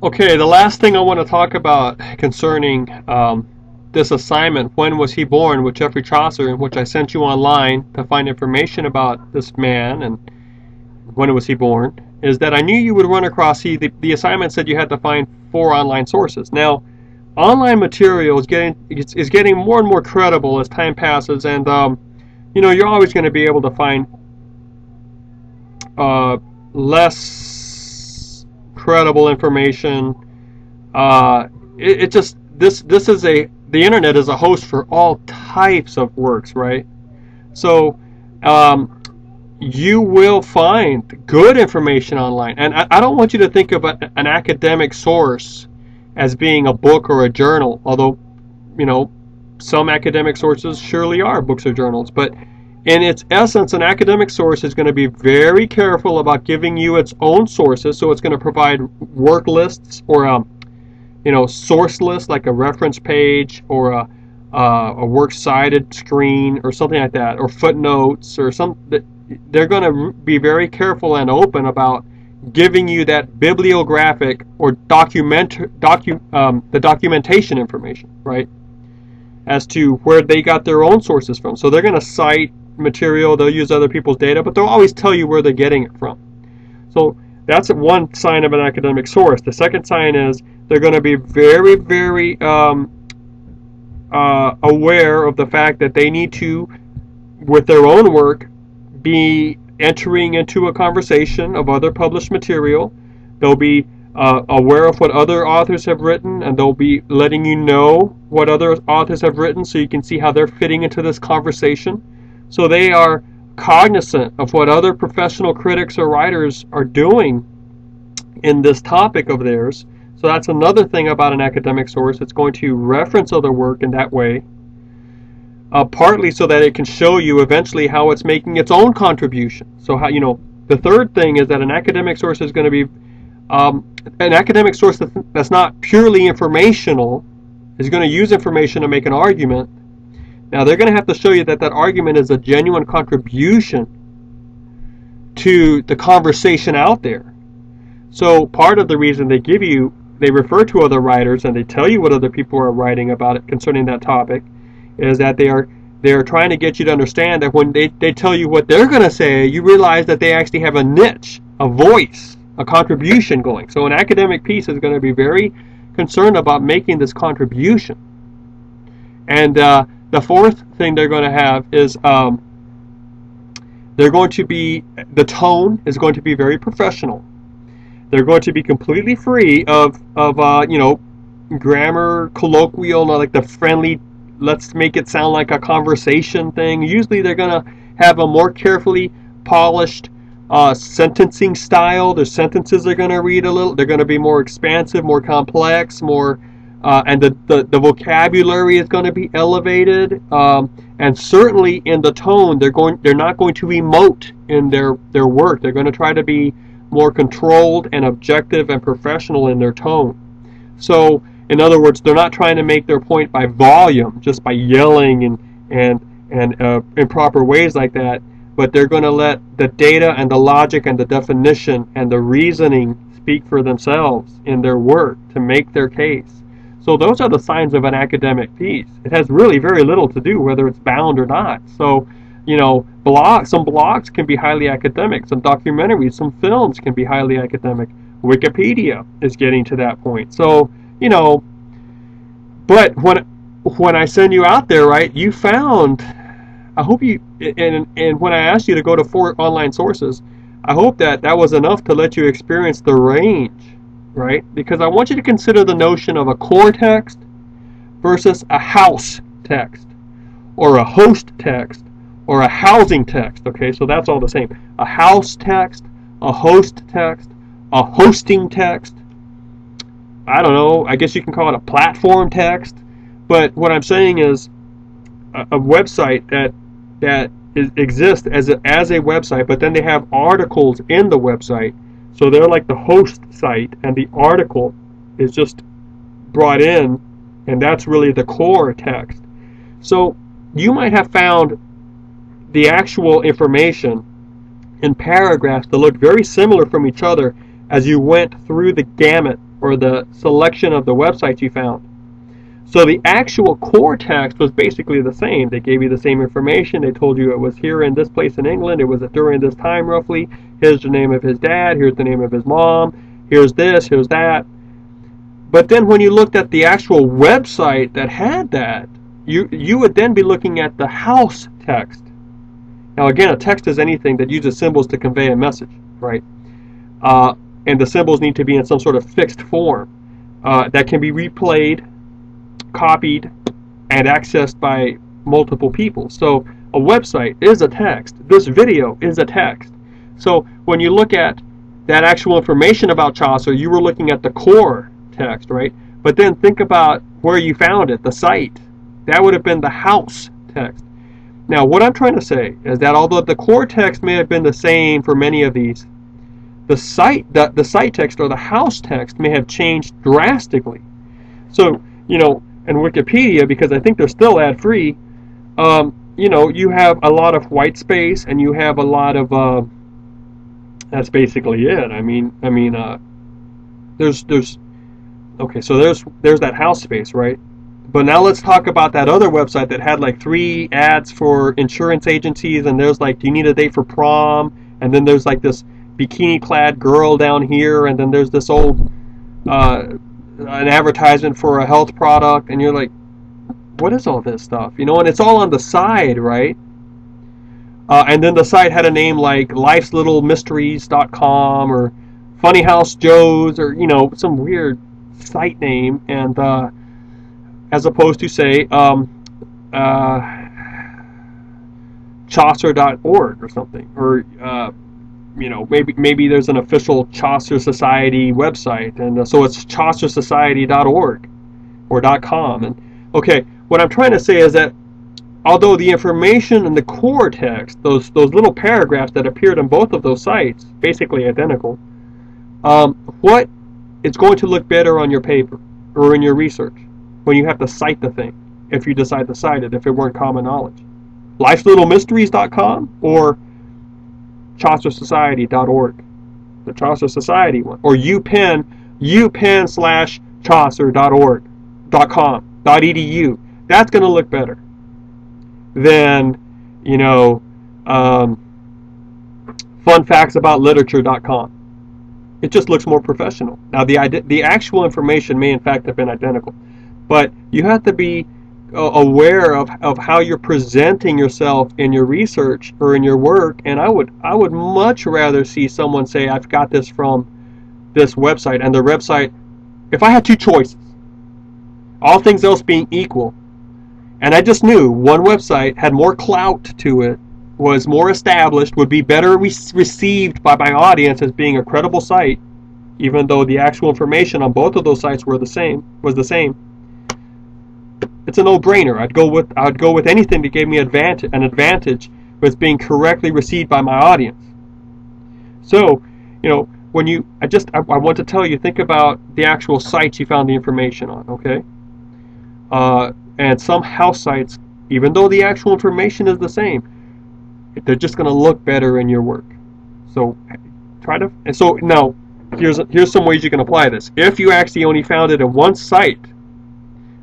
Okay, the last thing I want to talk about concerning this assignment, when was he born, with Geoffrey Chaucer, in which I sent you online to find information about this man and when was he born, is that I knew you would run across, the assignment said you had to find 4 online sources. Now, online material is getting more and more credible as time passes, and you're always going to be able to find less credible information. It just this is the internet is a host for all types of works, right? So you will find good information online, and I don't want you to think of an academic source as being a book or a journal, although you know some academic sources surely are books or journals, but in its essence, an academic source is going to be very careful about giving you its own sources. So it's going to provide work lists or source lists, like a reference page or a works cited screen or something like that, or footnotes or some. They're going to be very careful and open about giving you that bibliographic or the documentation information, right, as to where they got their own sources from. So they're going to cite material, they'll use other people's data, but they'll always tell you where they're getting it from. So that's one sign of an academic source. The second sign is they're going to be very, very aware of the fact that they need to, with their own work, be entering into a conversation of other published material. They'll be aware of what other authors have written, and they'll be letting you know what other authors have written so you can see how they're fitting into this conversation. So they are cognizant of what other professional critics or writers are doing in this topic of theirs. So that's another thing about an academic source. It's going to reference other work in that way, partly so that it can show you eventually how it's making its own contribution. So the third thing is that an academic source is going to be an academic source that's not purely informational, is going to use information to make an argument. Now, they're going to have to show you that that argument is a genuine contribution to the conversation out there. So part of the reason they refer to other writers and they tell you what other people are writing about it concerning that topic, is that they are trying to get you to understand that when they tell you what they're going to say, you realize that they actually have a niche, a voice, a contribution going. So an academic piece is going to be very concerned about making this contribution. And the fourth thing they're going to have is the tone is going to be very professional. They're going to be completely free of grammar, colloquial, like the friendly, let's make it sound like a conversation thing. Usually they're going to have a more carefully polished sentencing style. Their sentences are going to read a little, they're going to be more expansive, more complex, more and the vocabulary is going to be elevated, and certainly in the tone they're not going to emote in their work. They're going to try to be more controlled and objective and professional in their tone. So in other words, they're not trying to make their point by volume, just by yelling and improper ways like that, but they're going to let the data and the logic and the definition and the reasoning speak for themselves in their work to make their case. So those are the signs of an academic piece. It has really very little to do whether it's bound or not. So, some blogs can be highly academic, some documentaries, some films can be highly academic. Wikipedia is getting to that point. So, but when I send you out there, right, you found, I hope you, and when I asked you to go to 4 online sources, I hope that was enough to let you experience the range, right? Because I want you to consider the notion of a core text versus a house text, or a host text, or a housing text. Okay, so that's all the same. A house text, a host text, a hosting text. I don't know, I guess you can call it a platform text. But what I'm saying is a website that exists as a website, but then they have articles in the website. So they're like the host site, and the article is just brought in, and that's really the core text. So you might have found the actual information in paragraphs that look very similar from each other as you went through the gamut or the selection of the websites you found. So the actual core text was basically the same. They gave you the same information. They told you it was here in this place in England. It was during this time roughly. Here's the name of his dad. Here's the name of his mom. Here's this. Here's that. But then when you looked at the actual website that had that, you would then be looking at the house text. Now again, a text is anything that uses symbols to convey a message, right? And the symbols need to be in some sort of fixed form that can be replayed, copied, and accessed by multiple people. So a website is a text. This video is a text. So when you look at that actual information about Chaucer, you were looking at the core text, right? But then think about where you found it, the site. That would have been the house text. Now what I'm trying to say is that although the core text may have been the same for many of these, the site text or the house text may have changed drastically. So, you know, in Wikipedia, because I think they're still ad-free, you know, you have a lot of white space, and you have a lot of that's basically it. I mean, there's okay, so there's that house space, right? But now let's talk about that other website that had like 3 ads for insurance agencies, and there's like, do you need a date for prom? And then there's like this bikini-clad girl down here, and then there's this old an advertisement for a health product, and you're like, what is all this stuff? You know, and it's all on the side, right? And then the site had a name like lifeslittlemysteries.com or Funny House Joe's, or, you know, some weird site name, and as opposed to, say, Chaucer.org or something, or you know, maybe there's an official Chaucer Society website, and so it's chaucersociety.org or .com. And okay, what I'm trying to say is that although the information in the core text, those little paragraphs that appeared on both of those sites, basically identical, what it's going to look better on your paper or in your research when you have to cite the thing, if you decide to cite it, if it weren't common knowledge. Life'sLittleMysteries.com or ChaucerSociety.org, the Chaucer Society one, or upenn/Chaucer.org.com.edu. That's going to look better than, you know, funfactsaboutLiterature.com. It just looks more professional. Now the actual information may in fact have been identical, but you have to be aware of how you're presenting yourself in your research or in your work. And I would much rather see someone say, I've got this from this website, and the website, if I had 2 choices, all things else being equal, and I just knew one website had more clout to it, was more established, would be better received by my audience as being a credible site, even though the actual information on both of those sites was the same. It's a no-brainer. I'd go with anything that gave me an advantage with being correctly received by my audience. So, you know, when I want to tell you, think about the actual sites you found the information on, okay? And some house sites, even though the actual information is the same, they're just going to look better in your work. So so now here's some ways you can apply this. If you actually only found it in one site,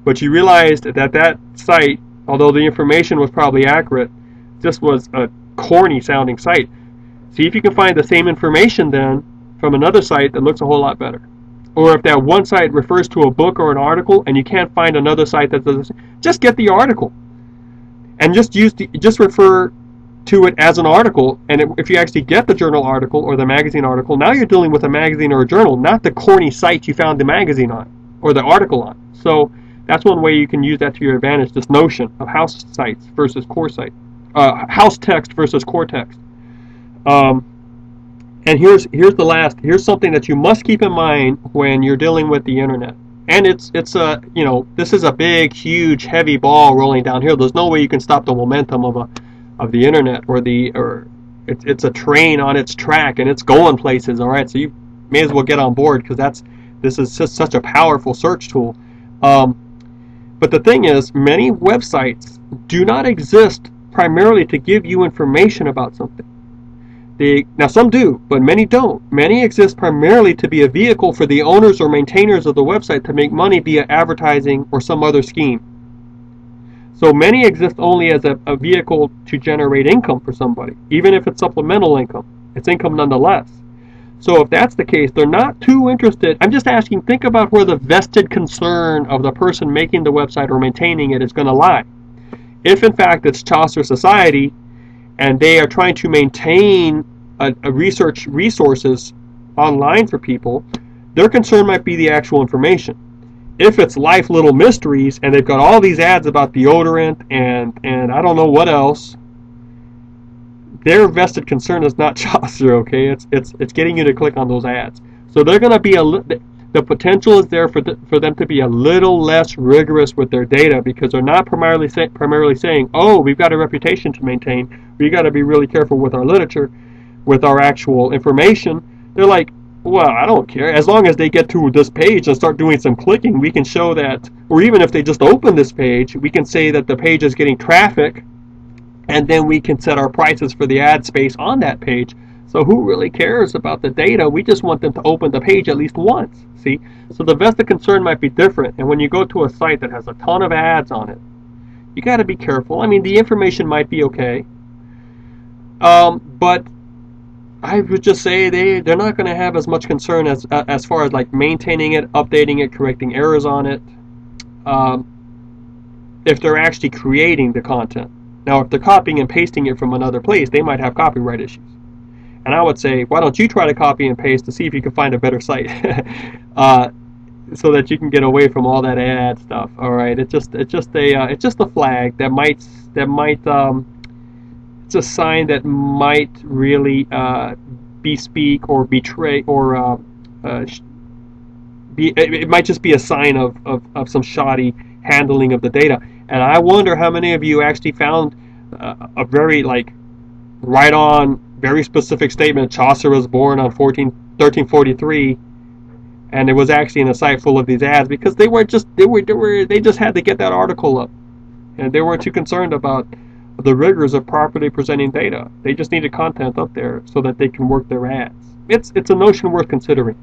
but you realized that site, although the information was probably accurate, just was a corny sounding site, see if you can find the same information then from another site that looks a whole lot better. Or if that one site refers to a book or an article and you can't find another site that does, just get the article and just refer to it as an article. And if you actually get the journal article or the magazine article, now you're dealing with a magazine or a journal, not the corny site you found the magazine on or the article on. So that's one way you can use that to your advantage, this notion of house sites versus core site, house text versus core text. And here's something that you must keep in mind when you're dealing with the internet. And it's a, you know, this is a big, huge, heavy ball rolling downhill. There's no way you can stop the momentum of the internet, or it's a train on its track and it's going places. All right, so you may as well get on board, because this is just such a powerful search tool. But the thing is, many websites do not exist primarily to give you information about something. Now some do, but many don't. Many exist primarily to be a vehicle for the owners or maintainers of the website to make money via advertising or some other scheme. So many exist only as a vehicle to generate income for somebody, even if it's supplemental income. It's income nonetheless. So if that's the case, they're not too interested. I'm just asking, think about where the vested concern of the person making the website or maintaining it is going to lie. If in fact it's Chaucer Society, and they are trying to maintain a research resources online for people, their concern might be the actual information. If it's Life Little Mysteries and they've got all these ads about deodorant and I don't know what else, their vested concern is not Chaucer, okay? It's getting you to click on those ads. So they're going to be the potential is there for them to be a little less rigorous with their data, because they're not primarily saying, oh, we've got a reputation to maintain, we got to be really careful with our literature, with our actual information. They're like, well, I don't care. As long as they get to this page and start doing some clicking, we can show that, or even if they just open this page, we can say that the page is getting traffic, and then we can set our prices for the ad space on that page. So who really cares about the data? We just want them to open the page at least once. See? So the vested concern might be different. And when you go to a site that has a ton of ads on it, you got to be careful. I mean, the information might be okay, but I would just say they're not going to have as much concern as far as like maintaining it, updating it, correcting errors on it, if they're actually creating the content. Now, if they're copying and pasting it from another place, they might have copyright issues. And I would say, why don't you try to copy and paste to see if you can find a better site, so that you can get away from all that ad stuff. All right, it's just a flag that might it's a sign that might really bespeak or betray or it might just be a sign of some shoddy handling of the data. And I wonder how many of you actually found a very right on, very specific statement. Chaucer was born on 1343, and it was actually in a site full of these ads, because they just had to get that article up, and they weren't too concerned about the rigors of properly presenting data. They just needed content up there so that they can work their ads. It's a notion worth considering.